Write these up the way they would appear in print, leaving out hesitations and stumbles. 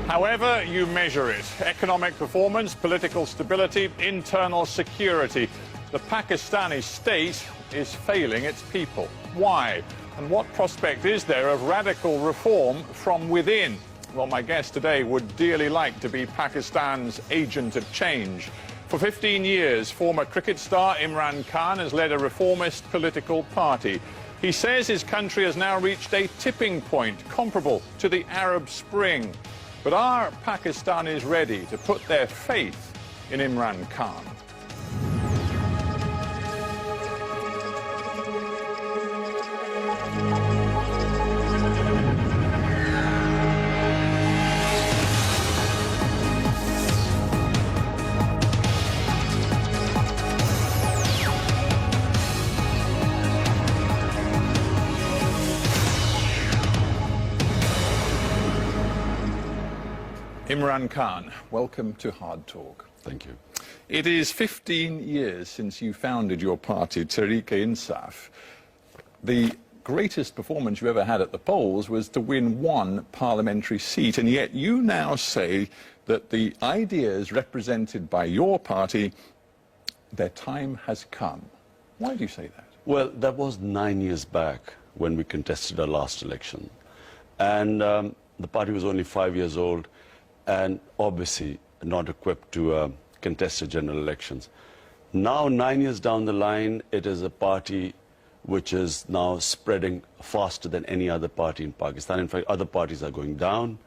However you measure it, economic performance, political stability, internal security, the Pakistani state is failing its people. Why? And what prospect is there of radical reform from within? Well, my guest today would dearly like to be Pakistan's agent of change. For 15 years, former cricket star Imran Khan has led a reformist political party. He says his country has now reached a tipping point comparable to the Arab Spring. But are Pakistanis ready to put their faith in Imran Khan? Imran Khan, welcome to Hard Talk. Thank you. It is 15 years since you founded your party, Tehreek-e-Insaf. The greatest performance you ever had at the polls was to win one parliamentary seat, and yet you now say that the ideas represented by your party, their time has come. Why do you say that? Well, that was 9 years back when we contested our last election. And the party was only 5 years old and obviously not equipped to contest the general elections. Now, 9 years down the line, it is a party which is now spreading faster than any other party in Pakistan. In fact, other parties are going down,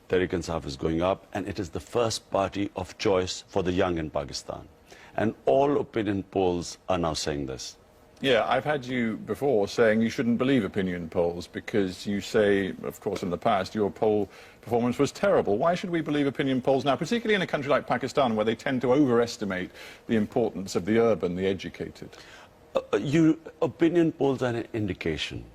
Tehreek-e-Insaf is going up, and it is the first party of choice for the young in Pakistan. And all opinion polls are now saying this. Yeah, I've had you before saying you shouldn't believe opinion polls because you say, of course, in the past, your poll performance was terrible. Why should we believe opinion polls now, particularly in a country like Pakistan, where they tend to overestimate the importance of the urban, the educated? Opinion polls are an indication.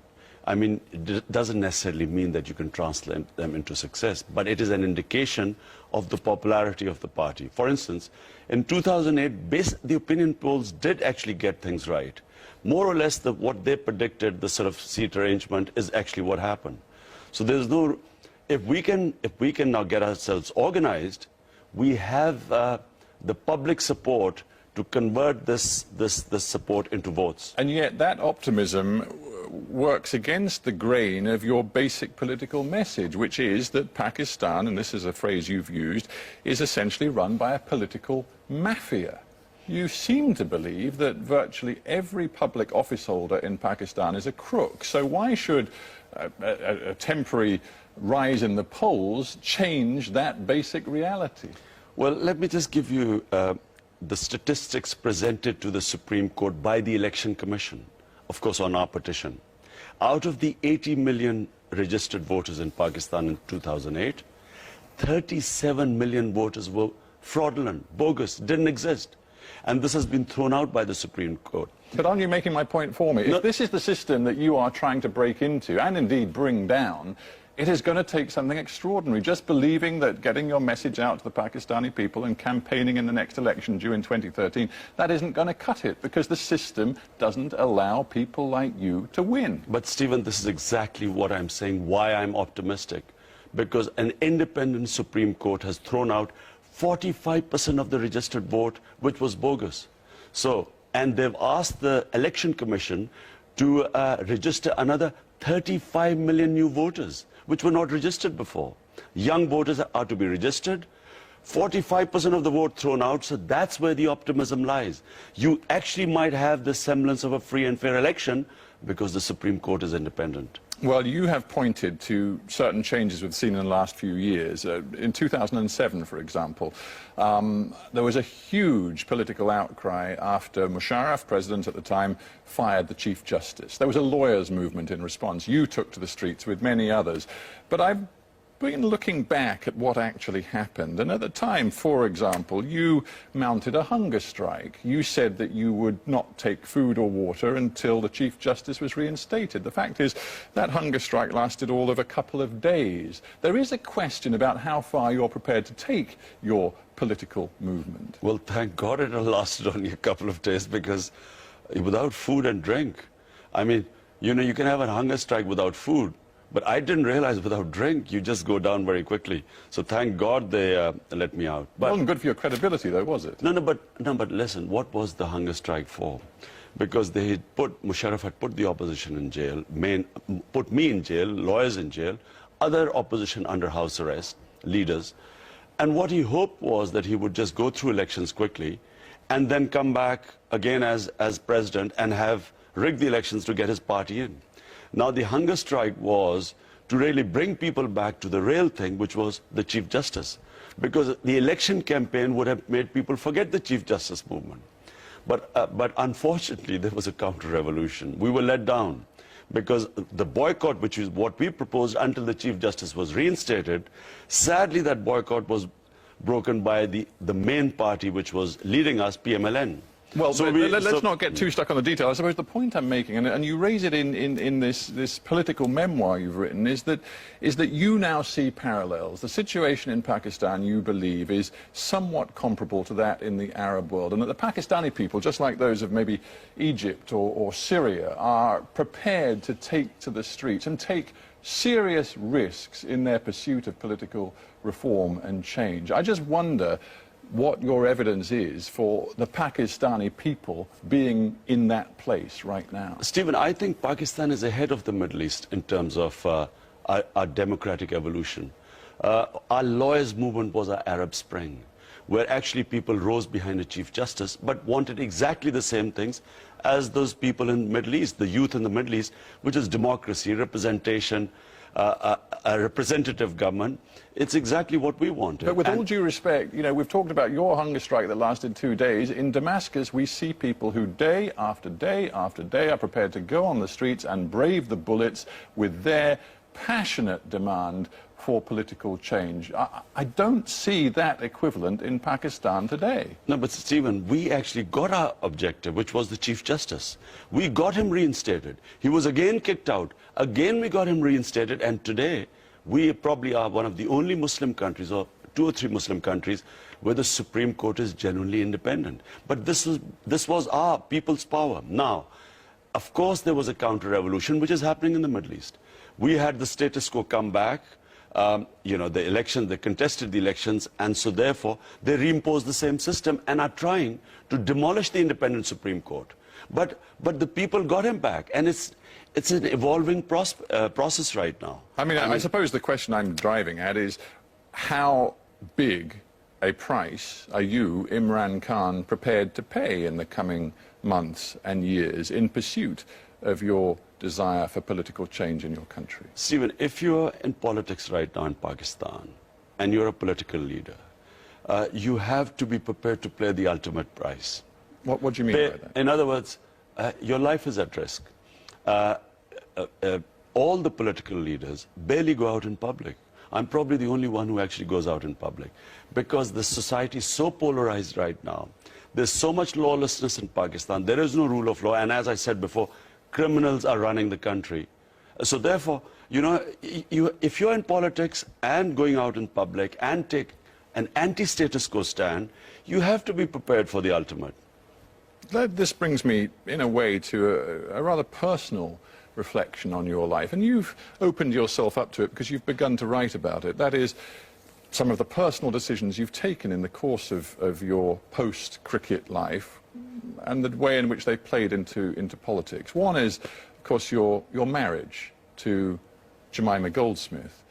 I mean, it doesn't necessarily mean that you can translate them into success, but it is an indication of the popularity of the party. For instance, in 2008, the opinion polls did actually get things right. More or less, what they predicted, the sort of seat arrangement, is actually what happened. So there's no, if we can now get ourselves organized, we have the public support to convert this support into votes. And yet that optimism works against the grain of your basic political message, which is that Pakistan, and this is a phrase you've used, is essentially run by a political mafia. You seem to believe that virtually every public office holder in Pakistan is a crook. So why should a temporary rise in the polls change that basic reality? Well, let me just give you the statistics presented to the Supreme Court by the Election Commission, of course on our petition. Out of the 80 million registered voters in Pakistan in 2008, 37 million voters were fraudulent, bogus, didn't exist. And this has been thrown out by the Supreme Court. But aren't you making my point for me? If this is the system that you are trying to break into, and indeed bring down, it is going to take something extraordinary. Just believing that getting your message out to the Pakistani people and campaigning in the next election due in 2013, that isn't going to cut it, because the system doesn't allow people like you to win. But Stephen, this is exactly what I'm saying, why I'm optimistic. Because an independent Supreme Court has thrown out 45% of the registered vote, which was bogus. So, and they've asked the Election Commission to register another 35 million new voters, which were not registered before. Young voters are to be registered. 45% of the vote thrown out, so that's where the optimism lies. You actually might have the semblance of a free and fair election because the Supreme Court is independent. Well, you have pointed to certain changes we've seen in the last few years. In 2007, for example, there was a huge political outcry after Musharraf, president at the time, fired the Chief Justice. There was a lawyers' movement in response. You took to the streets with many others. But I've been looking back at what actually happened, and at the time, for example, you mounted a hunger strike. You said that you would not take food or water until the Chief Justice was reinstated. The fact is that hunger strike lasted all of a couple of days. There is a question about how far you're prepared to take your political movement. Well, thank God it lasted only a couple of days, because without food and drink, I mean, you know, you can have a hunger strike without food, But I didn't realize without drink, you just go down very quickly. So thank God they let me out. But it wasn't good for your credibility, though, was it? No, but listen, what was the hunger strike for? Because Musharraf had put the opposition in jail, put me in jail, lawyers in jail, other opposition under house arrest, leaders. And what he hoped was that he would just go through elections quickly and then come back again as president and have rigged the elections to get his party in. Now, the hunger strike was to really bring people back to the real thing, which was the Chief Justice. Because the election campaign would have made people forget the Chief Justice movement. But unfortunately, there was a counter-revolution. We were let down because the boycott, which is what we proposed until the Chief Justice was reinstated, sadly that boycott was broken by the main party which was leading us, PMLN. Well, so let's not get too stuck on the detail. I suppose the point I'm making, and you raise it in this political memoir you've written, is that you now see parallels. The situation in Pakistan, you believe, is somewhat comparable to that in the Arab world, and that the Pakistani people, just like those of maybe Egypt or Syria, are prepared to take to the streets and take serious risks in their pursuit of political reform and change. I just wonder what your evidence is for the Pakistani people being in that place right now. Stephen, I think Pakistan is ahead of the Middle East in terms of our democratic evolution. Our lawyers' movement was our Arab Spring, where actually people rose behind a Chief Justice but wanted exactly the same things as those people in the Middle East, the youth in the Middle East, which is democracy, representation, a representative government. It's exactly what we wanted. But with all due respect, you know, we've talked about your hunger strike that lasted 2 days. In Damascus, we see people who day after day after day are prepared to go on the streets and brave the bullets with their passionate demand for political change. I don't see that equivalent in Pakistan today. No, but Stephen, we actually got our objective, which was the Chief Justice. We got him reinstated. He was again kicked out. Again, we got him reinstated, and today we probably are one of the only Muslim countries, or 2 or 3 Muslim countries, where the Supreme Court is genuinely independent. But this was our people's power. Now, of course, there was a counter-revolution, which is happening in the Middle East. We had the status quo come back. You know, the election, they contested the elections, and so therefore they reimposed the same system and are trying to demolish the independent Supreme Court. But the people got him back, and it's an evolving process right now. I mean, I suppose the question I'm driving at is how big a price are you, Imran Khan, prepared to pay in the coming months and years in pursuit of your desire for political change in your country? Stephen, if you're in politics right now in Pakistan and you're a political leader, you have to be prepared to pay the ultimate price. What do you mean by that? In other words, your life is at risk. All the political leaders barely go out in public. I'm probably the only one who actually goes out in public because the society is so polarized right now. There's so much lawlessness in Pakistan. There is no rule of law, and as I said before, criminals are running the country. So therefore, you know, if you're in politics and going out in public and take an anti-status quo stand, you have to be prepared for the ultimate. This brings me, in a way, to a rather personal reflection on your life. And you've opened yourself up to it because you've begun to write about it. That is, some of the personal decisions you've taken in the course of your post-cricket life and the way in which they played into politics. One is, of course, your marriage to Jemima Goldsmith.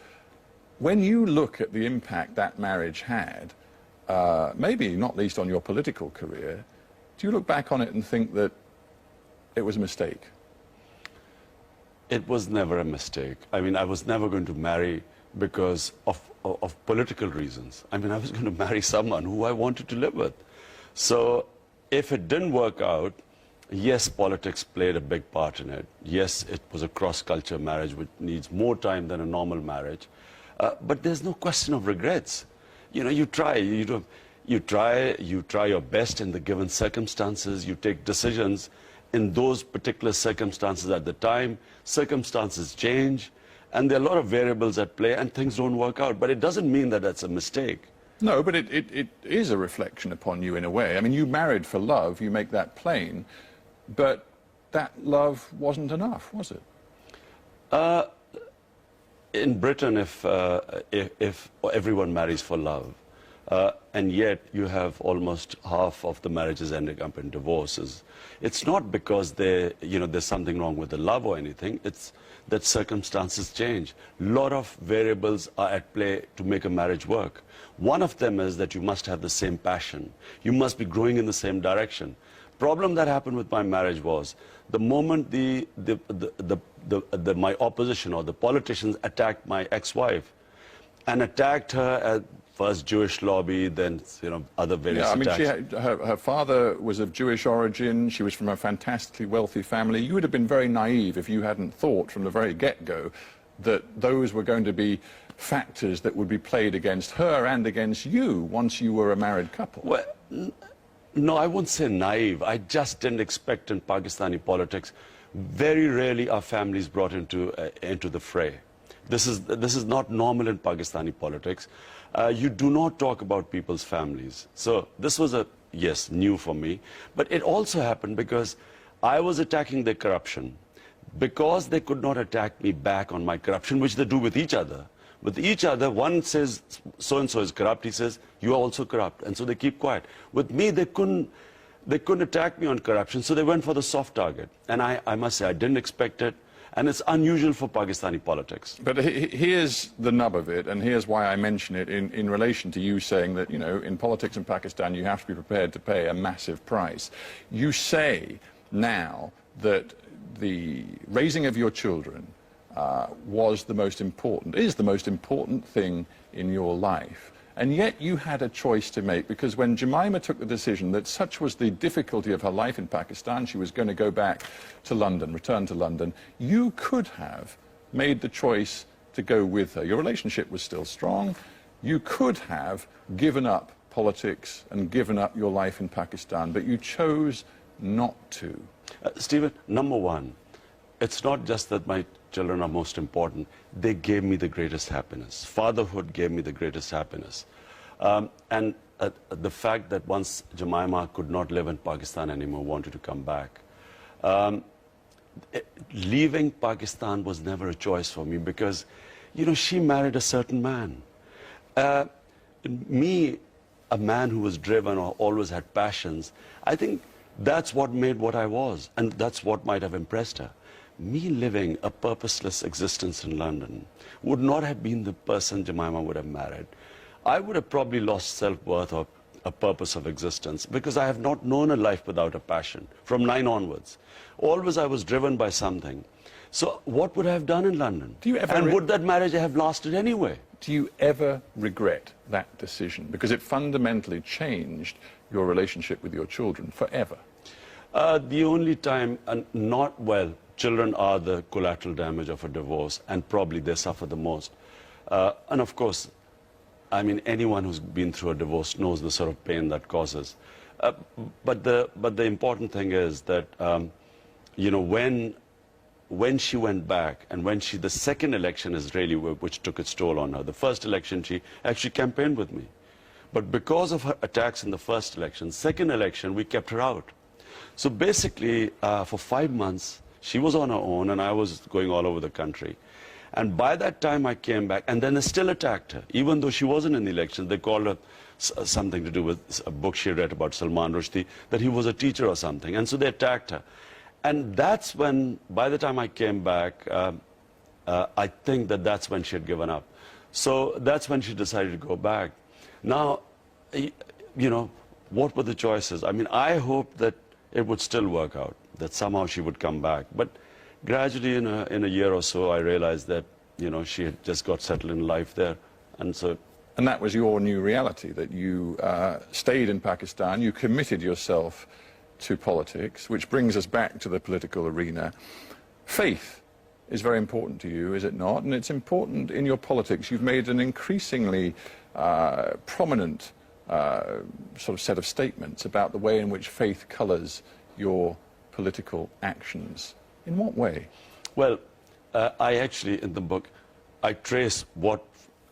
When you look at the impact that marriage had, maybe not least on your political career, do you look back on it and think that it was a mistake? It was never a mistake. I mean, I was never going to marry because of political reasons. I mean, I was going to marry someone who I wanted to live with. So if it didn't work out, yes, politics played a big part in it. Yes, it was a cross-culture marriage which needs more time than a normal marriage. But there's no question of regrets. You know, you try your best in the given circumstances. You take decisions in those particular circumstances at the time. Circumstances change, and there are a lot of variables at play, and things don't work out. But it doesn't mean that that's a mistake. No, but it is a reflection upon you in a way. I mean, you married for love, you make that plain, but that love wasn't enough, was it? in Britain, if everyone marries for love, and yet you have almost half of the marriages ending up in divorces, it's not because there's something wrong with the love or anything. It's that circumstances change. A lot of variables are at play to make a marriage work. One of them is that you must have the same passion. You must be growing in the same direction. Problem that happened with my marriage was the moment my opposition or the politicians attacked my ex-wife and attacked her at first Jewish lobby, then other various attacks. Her father was of Jewish origin. She was from a fantastically wealthy family. You would have been very naive if you hadn't thought from the very get-go that those were going to be factors that would be played against her and against you once you were a married couple. Well, no, I won't say naive. I just didn't expect in Pakistani politics. Very rarely are families brought into the fray. This is not normal in Pakistani politics. You do not talk about people's families. So this was new for me. But it also happened because I was attacking their corruption. Because they could not attack me back on my corruption, which they do with each other. With each other, one says so-and-so is corrupt, he says, you are also corrupt. And so they keep quiet. With me, they couldn't attack me on corruption, so they went for the soft target. And I must say, I didn't expect it. And it's unusual for Pakistani politics. But here's the nub of it, and here's why I mention it in relation to you saying that, in politics in Pakistan, you have to be prepared to pay a massive price. You say now that the raising of your children is the most important thing in your life. And yet you had a choice to make, because when Jemima took the decision that such was the difficulty of her life in Pakistan, she was going to go back to London, return to London, you could have made the choice to go with her. Your relationship was still strong. You could have given up politics and given up your life in Pakistan, but you chose not to. Stephen, number one, it's not just that my children are most important. They gave me the greatest happiness. Fatherhood gave me the greatest happiness. And the fact that once Jemima could not live in Pakistan anymore, wanted to come back. Leaving Pakistan was never a choice for me because, she married a certain man. Me, a man who was driven or always had passions, I think that's what made what I was, and that's what might have impressed her. Me living a purposeless existence in London would not have been the person Jemima would have married. I would have probably lost self-worth or a purpose of existence because I have not known a life without a passion from 9 onwards. Always I was driven by something. So what would I have done in London? And would that marriage have lasted anyway? Do you ever regret that decision? Because it fundamentally changed your relationship with your children forever. The only time, children are the collateral damage of a divorce, and probably they suffer the most. And of course, anyone who's been through a divorce knows the sort of pain that causes. But the important thing is that, when she went back, and the second election is really which took its toll on her. The first election, she actually campaigned with me. But because of her attacks in the first election, second election, we kept her out. So basically, for 5 months, she was on her own, and I was going all over the country. And by that time, I came back, and then they still attacked her. Even though she wasn't in the election, they called her something to do with a book she read about Salman Rushdie, that he was a teacher or something. And so they attacked her. And that's when, by the time I came back, I think that's when she had given up. So that's when she decided to go back. Now, what were the choices? I hoped that it would still work out, that somehow she would come back. But gradually, in a year or so, I realized that, she had just got settled in life there. And that was your new reality, that you stayed in Pakistan, you committed yourself to politics, which brings us back to the political arena. Faith is very important to you, is it not? And it's important in your politics. You've made an increasingly prominent sort of set of statements about the way in which faith colours your political actions. In what way? Well, I actually, in the book, I trace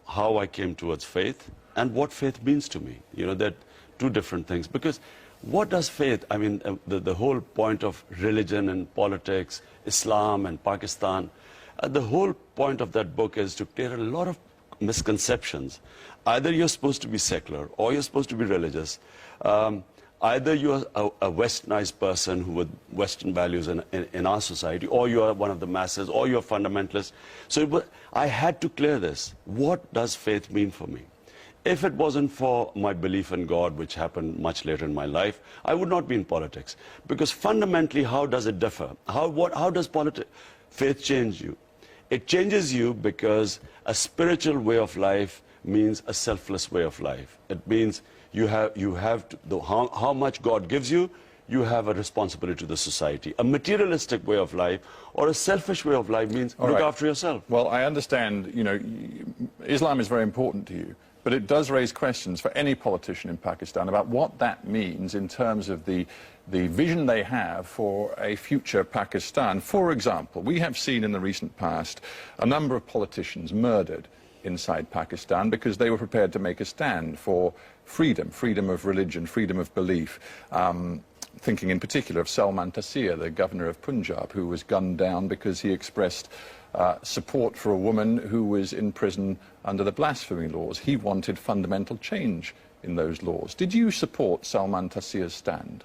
how I came towards faith and what faith means to me. They're two different things. Because what does faith, the whole point of religion and politics, Islam and Pakistan, The whole point of that book is to clear a lot of misconceptions. Either you're supposed to be secular or you're supposed to be religious. Either you're a westernized person who with Western values in our society, or you are one of the masses, or you're a fundamentalist. So I had to clear this. What does faith mean for me? If it wasn't for my belief in God, which happened much later in my life, I would not be in politics. Because fundamentally, how does it differ? How does faith change you? It changes you because a spiritual way of life means a selfless way of life. It means you have to, how much God gives you, you have a responsibility to the society. A materialistic way of life or a selfish way of life means look after yourself. Well, I understand, you know, Islam is very important to you, but it does raise questions for any politician in Pakistan about what that means in terms of the vision they have for a future Pakistan. For example, we have seen in the recent past a number of politicians murdered inside Pakistan because they were prepared to make a stand for freedom, freedom of religion, freedom of belief. Thinking in particular of Salman Taseer, the governor of Punjab, who was gunned down because he expressed support for a woman who was in prison under the blasphemy laws. He wanted fundamental change in those laws. Did you support Salman Taseer's stand?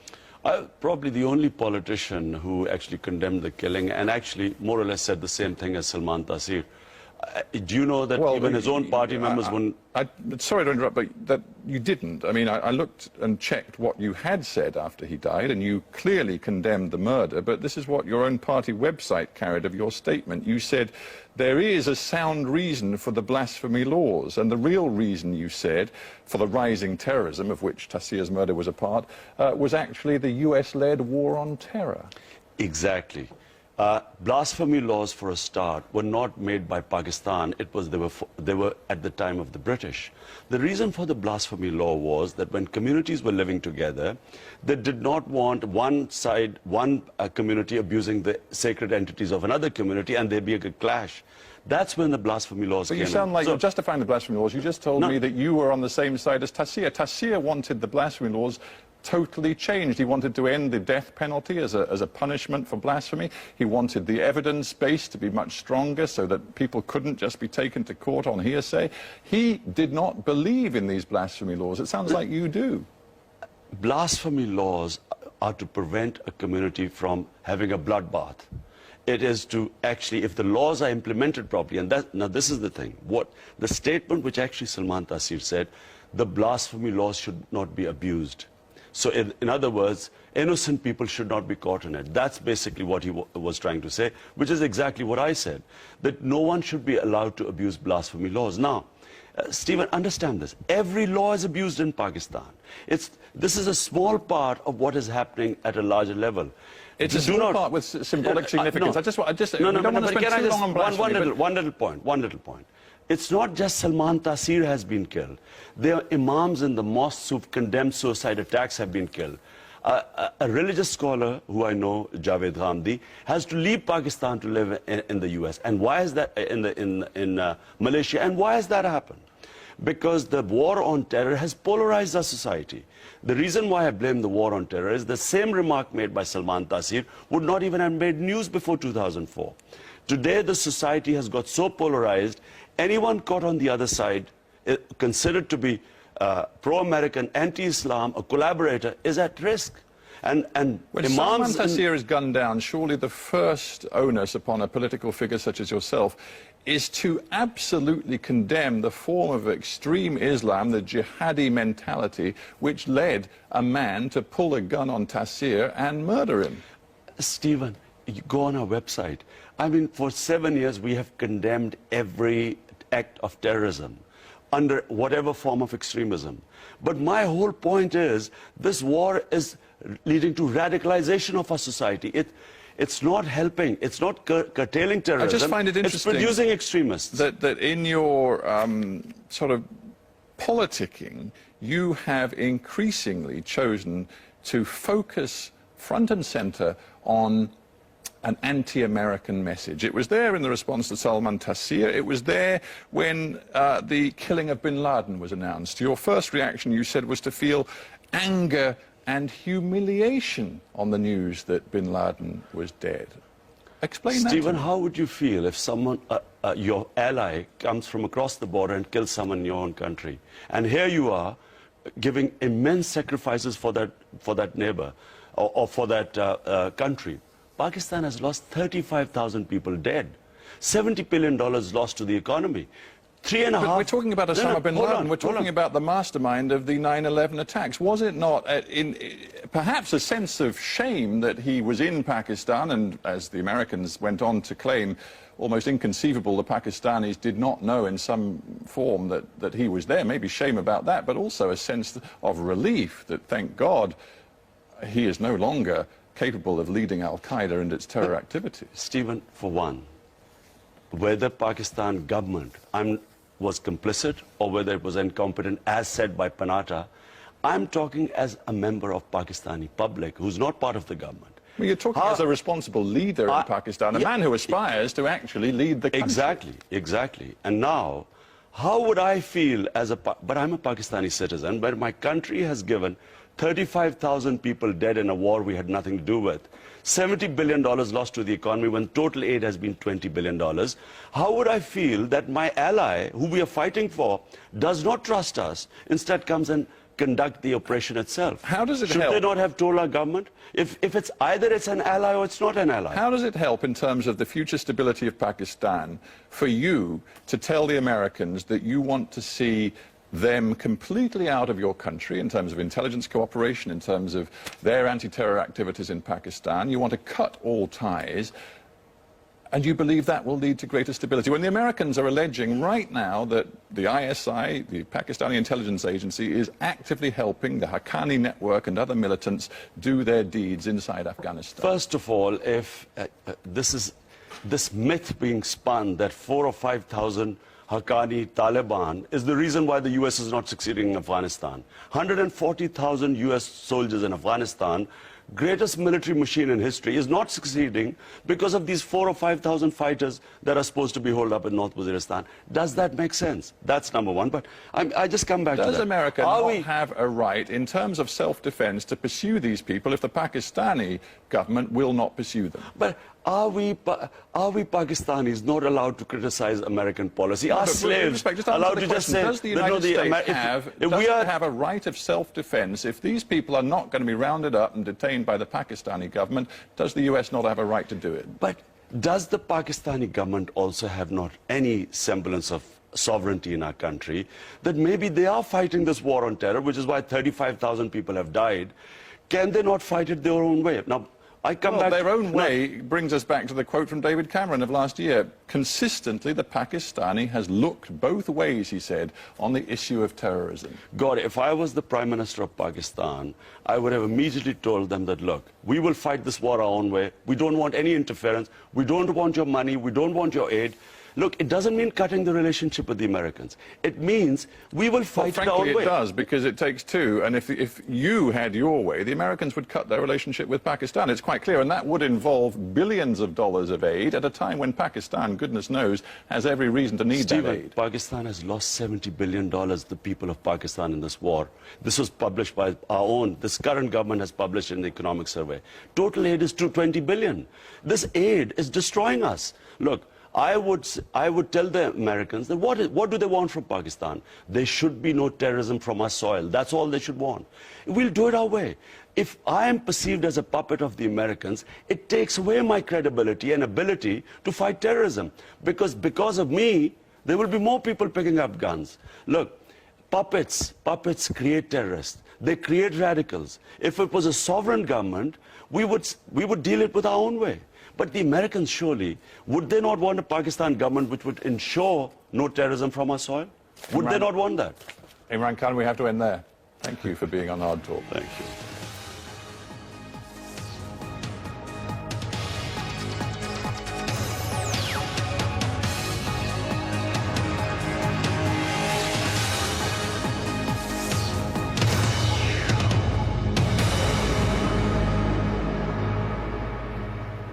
Probably the only politician who actually condemned the killing and actually more or less said the same thing as Salman Taseer. Do you know that even his own party members wouldn't... Sorry to interrupt, but that you didn't. I mean, I looked and checked what you had said after he died, and you clearly condemned the murder, but this is what your own party website carried of your statement. You said there is a sound reason for the blasphemy laws, and the real reason, you said, for the rising terrorism, of which Taseer's murder was a part, was actually the US-led war on terror. Exactly. Blasphemy laws, for a start, were not made by Pakistan. They were at the time of the British. The reason for the blasphemy law was that when communities were living together, they did not want one community abusing the sacred entities of another community, and there'd be a clash. That's when the blasphemy laws came in. But you sound like you're justifying the blasphemy laws. You just told me that you were on the same side as Taseer. Taseer wanted the blasphemy laws totally changed. He wanted to end the death penalty as a punishment for blasphemy. He wanted the evidence base to be much stronger so that people couldn't just be taken to court on hearsay. He did not believe in these blasphemy laws. It sounds like you do. Blasphemy laws are to prevent a community from having a bloodbath. It is to actually, if the laws are implemented properly, and now this is the thing, the statement which actually Salman Taseer said, the blasphemy laws should not be abused. So in other words, innocent people should not be caught in it. That's basically what he was trying to say, which is exactly what I said, that no one should be allowed to abuse blasphemy laws. Now, Stephen, understand this. Every law is abused in Pakistan. This is a small part of what is happening at a larger level. It's a small part with symbolic significance. No, one little point. It's not just Salman Taseer has been killed. There are imams in the mosques who've condemned suicide attacks have been killed. A religious scholar who I know, Javed Ghamdi, has to leave Pakistan to live in the US. And why is that in Malaysia? And why has that happened? Because the war on terror has polarized our society. The reason why I blame the war on terror is the same remark made by Salman Taseer would not even have made news before 2004. Today, the society has got so polarized, anyone caught on the other side, considered to be pro-American, anti-Islam, a collaborator, is at risk. And when Salman Taseer is gunned down, surely the first onus upon a political figure such as yourself is to absolutely condemn the form of extreme Islam, the jihadi mentality, which led a man to pull a gun on Taseer and murder him. Stephen, you go on our website. I mean, for 7 years, we have condemned every act of terrorism under whatever form of extremism. But my whole point is, this war is leading to radicalization of our society. It's not helping. It's not curtailing terrorism. I just find it interesting. It's producing extremists. That in your sort of politicking, you have increasingly chosen to focus front and center on an anti-American message. It was there in the response to Salman Taseer. It was there when the killing of bin Laden was announced. Your first reaction, you said, was to feel anger and humiliation on the news that bin Laden was dead. Explain that to Stephen, me. how would you feel if someone, your ally, comes from across the border and kills someone in your own country? And here you are giving immense sacrifices for that neighbor or for that country. Pakistan has lost 35,000 people dead, $70 billion lost to the economy. But we're talking about Osama bin Laden. We're talking about the mastermind of the 9/11 attacks. Was it not perhaps a sense of shame that he was in Pakistan, and as the Americans went on to claim, almost inconceivable, the Pakistanis did not know in some form that he was there? Maybe shame about that, but also a sense of relief that, thank God, he is no longer capable of leading Al-Qaeda and its terror activities. Stephen, for one, whether Pakistan government was complicit or whether it was incompetent, as said by Panatta, I'm talking as a member of Pakistani public who's not part of the government. Well, you're talking as a responsible leader in Pakistan, a man who aspires to actually lead the country. Exactly. And now, how would I feel but I'm a Pakistani citizen, but my country has given 35,000 people dead in a war we had nothing to do with. $70 billion lost to the economy when total aid has been $20 billion. How would I feel that my ally, who we are fighting for, does not trust us, instead comes and conduct the operation itself? How does it help? Should they not have told our government? If it's either it's an ally or it's not an ally. How does it help in terms of the future stability of Pakistan for you to tell the Americans that you want to see them completely out of your country in terms of intelligence cooperation, in terms of their anti-terror activities in Pakistan? You want to cut all ties, and you believe that will lead to greater stability. When the Americans are alleging right now that the ISI, the Pakistani intelligence agency, is actively helping the Haqqani network and other militants do their deeds inside Afghanistan. First of all, if this myth being spun that 4,000 or 5,000 Haqqani Taliban is the reason why the US is not succeeding in Afghanistan. 140,000 US soldiers in Afghanistan, greatest military machine in history, is not succeeding because of these 4,000 or 5,000 fighters that are supposed to be holed up in North Waziristan. Does that make sense? That's number one. But I just come back to that. Does America not have a right, in terms of self-defense, to pursue these people if the Pakistani government will not pursue them? But are we Pakistanis not allowed to criticize American policy? Are slaves allowed to just say, does the United States have a right of self-defense if these people are not going to be rounded up and detained by the Pakistani government? Does the US not have a right to do it? But does the Pakistani government also have not any semblance of sovereignty in our country, that maybe they are fighting this war on terror, which is why 35,000 people have died? Can they not fight it their own way? Now, I come back their own way brings us back to the quote from David Cameron of last year. Consistently, the Pakistani has looked both ways, he said, on the issue of terrorism. God, if I was the Prime Minister of Pakistan, I would have immediately told them that, look, we will fight this war our own way. We don't want any interference. We don't want your money. We don't want your aid. Look, it doesn't mean cutting the relationship with the Americans. It means we will fight it our own way. Frankly, it does, because it takes two. And if you had your way, the Americans would cut their relationship with Pakistan. It's quite clear. And that would involve billions of dollars of aid at a time when Pakistan, goodness knows, has every reason to need that aid. Pakistan has lost $70 billion, the people of Pakistan, in this war. This was published by our own. This current government has published in the economic survey. Total aid is $20 billion. This aid is destroying us. Look, I would tell the Americans that what do they want from Pakistan? There should be no terrorism from our soil. That's all they should want. We'll do it our way. If I am perceived as a puppet of the Americans, it takes away my credibility and ability to fight terrorism. Because of me, there will be more people picking up guns. Look, puppets create terrorists. They create radicals. If it was a sovereign government, we would deal it with our own way. But the Americans, surely, would they not want a Pakistan government which would ensure no terrorism from our soil? Would they not want that? Imran Khan, we have to end there. Thank you for being on Hard Talk. Thank you.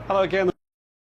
Hello again.